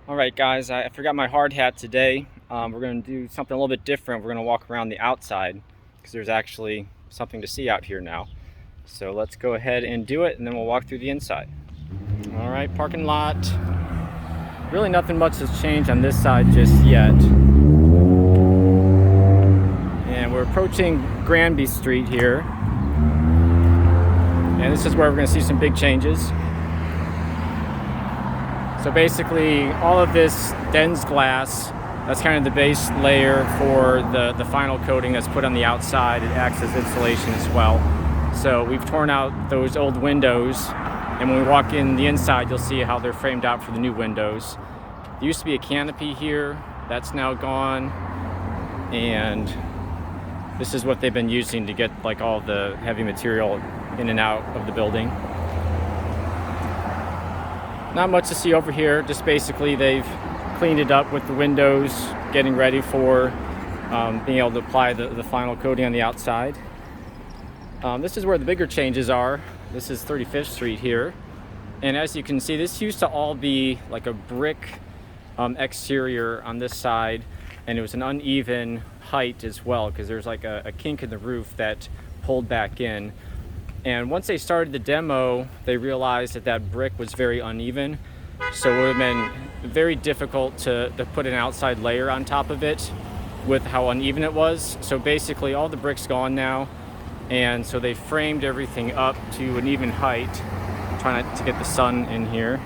All right, guys, I forgot my hard hat today. We're going to do something a little bit different. We're going to walk around the outside because there's actually something to see out here now. So let's go ahead and do it, and then we'll walk through the inside. All right, parking lot. Really nothing much has changed on this side just yet. And we're approaching Granby Street here. And this is where we're going to see some big changes. So basically, all of this dense glass, that's kind of the base layer for the final coating that's put on the outside. It acts as insulation as well. So we've torn out those old windows, and when we walk in the inside, you'll see how they're framed out for the new windows. There used to be a canopy here. That's now gone. And this is what they've been using to get like all the heavy material in and out of the building. Not much to see over here, just basically they've cleaned it up with the windows, getting ready for being able to apply the final coating on the outside. This is where the bigger changes are. This is 35th Street here. And as you can see, this used to all be like a brick exterior on this side, and it was an uneven height as well because there's like a kink in the roof that pulled back in. And once they started the demo, they realized that brick was very uneven. So it would have been very difficult to put an outside layer on top of it with how uneven it was. So basically all the brick's gone now. And so they framed everything up to an even height, trying not to get the sun in here.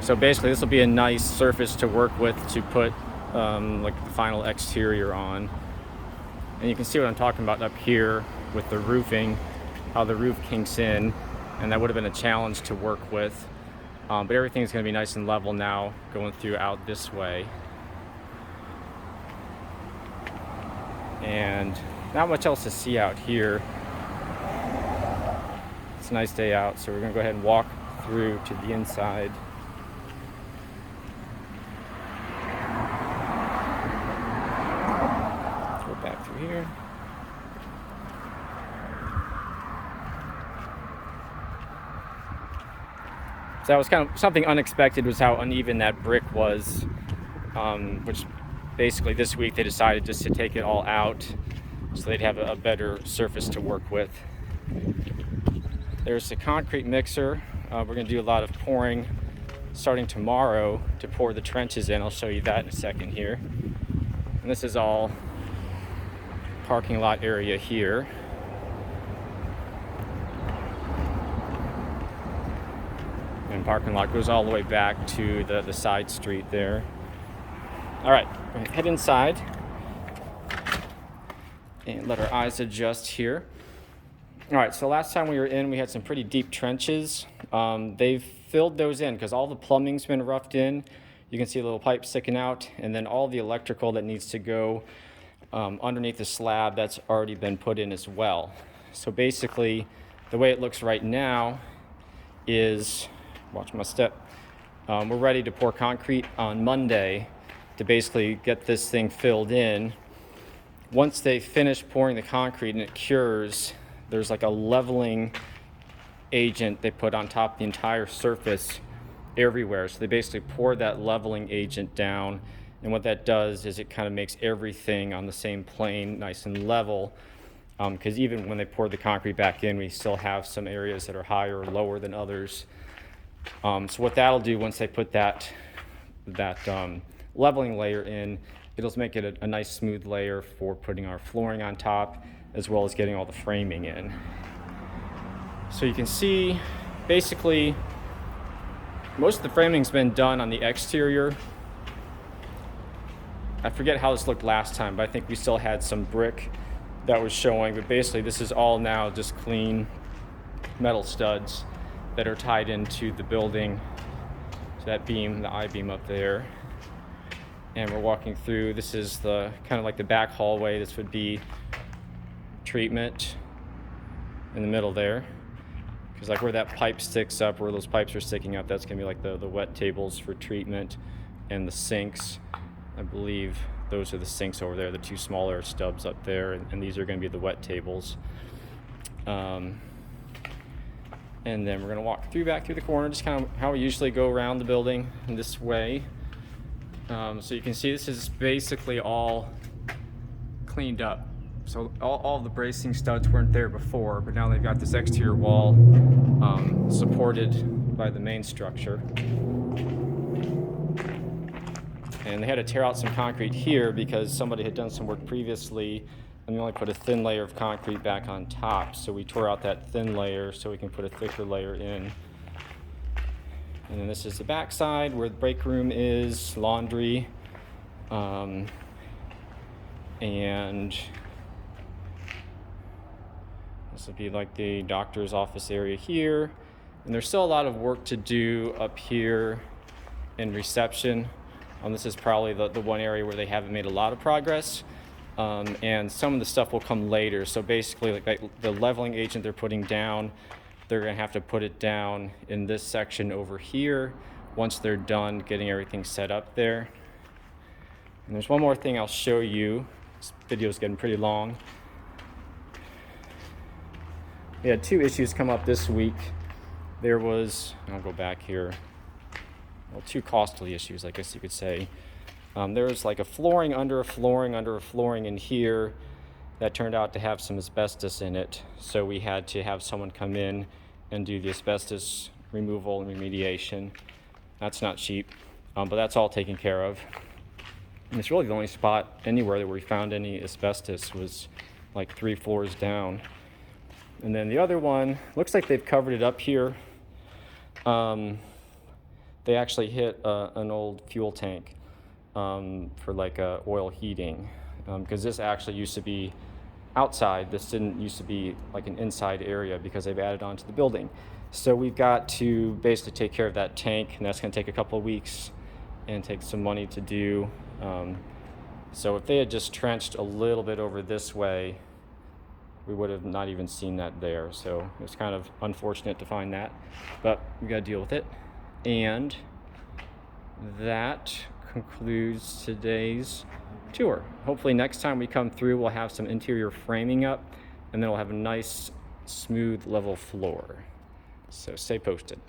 So basically this will be a nice surface to work with to put like the final exterior on. And you can see what I'm talking about up here with the roofing, how the roof kinks in, and that would have been a challenge to work with. But everything's going to be nice and level now going through out this way. And not much else to see out here. It's a nice day out, so we're going to go ahead and walk through to the inside. Back through here. So that was kind of something unexpected, was how uneven that brick was, which basically this week they decided just to take it all out so they'd have a better surface to work with. There's the concrete mixer. We're going to do a lot of pouring starting tomorrow to pour the trenches in. I'll show you that in a second here. And this is all parking lot area here. And parking lot goes all the way back to the side street there. All right, head inside and let our eyes adjust here. All right, so last time we were in, we had some pretty deep trenches. They've filled those in because all the plumbing's been roughed in. You can see a little pipe sticking out, and then all the electrical that needs to go underneath the slab, that's already been put in as well. So basically the way it looks right now is, watch my step, we're ready to pour concrete on Monday to basically get this thing filled in. Once they finish pouring the concrete and it cures, there's like a leveling agent they put on top of the entire surface everywhere. So they basically pour that leveling agent down. And what that does is it kind of makes everything on the same plane, nice and level. Because even when they pour the concrete back in, we still have some areas that are higher or lower than others. So what that'll do once they put that leveling layer in, it'll make it a nice smooth layer for putting our flooring on top, as well as getting all the framing in. So you can see, basically, most of the framing's been done on the exterior. I forget how this looked last time, but I think we still had some brick that was showing. But basically, this is all now just clean metal studs that are tied into the building. So that beam, the I-beam up there. And we're walking through. This is the kind of like the back hallway. This would be treatment in the middle there. Because like where that pipe sticks up, where those pipes are sticking up, that's going to be like the wet tables for treatment, and the sinks. I believe those are the sinks over there, the two smaller stubs up there, and these are going to be the wet tables. And And then we're gonna walk back through the corner, just kind of how we usually go around the building in this way. So you can see this is basically all cleaned up. So all the bracing studs weren't there before, but now they've got this exterior wall supported by the main structure. And they had to tear out some concrete here because somebody had done some work previously and we only put a thin layer of concrete back on top. So we tore out that thin layer so we can put a thicker layer in. And then this is the back side where the break room is, laundry, and this will be like the doctor's office area here. And there's still a lot of work to do up here in reception. This is probably the one area where they haven't made a lot of progress. And some of the stuff will come later. So basically, like the leveling agent they're putting down, they're gonna have to put it down in this section over here once they're done getting everything set up there. And there's one more thing I'll show you. This video's getting pretty long. We had 2 issues come up this week. There was, I'll go back here, well, 2 costly issues, I guess you could say. There was like a flooring under a flooring under a flooring in here that turned out to have some asbestos in it. So we had to have someone come in and do the asbestos removal and remediation. That's not cheap, but that's all taken care of. And it's really the only spot anywhere that we found any asbestos was like 3 floors down. And then the other one, looks like they've covered it up here. They actually hit an old fuel tank for like oil heating, because this actually used to be outside. This didn't used to be like an inside area because they've added on to the building. So we've got to basically take care of that tank, and that's going to take a couple of weeks and take some money to do. So if they had just trenched a little bit over this way, we would have not even seen that there. So it was kind of unfortunate to find that, but we got to deal with it. And that concludes today's tour. Hopefully next time we come through, we'll have some interior framing up, and then we'll have a nice, smooth, level floor. So stay posted.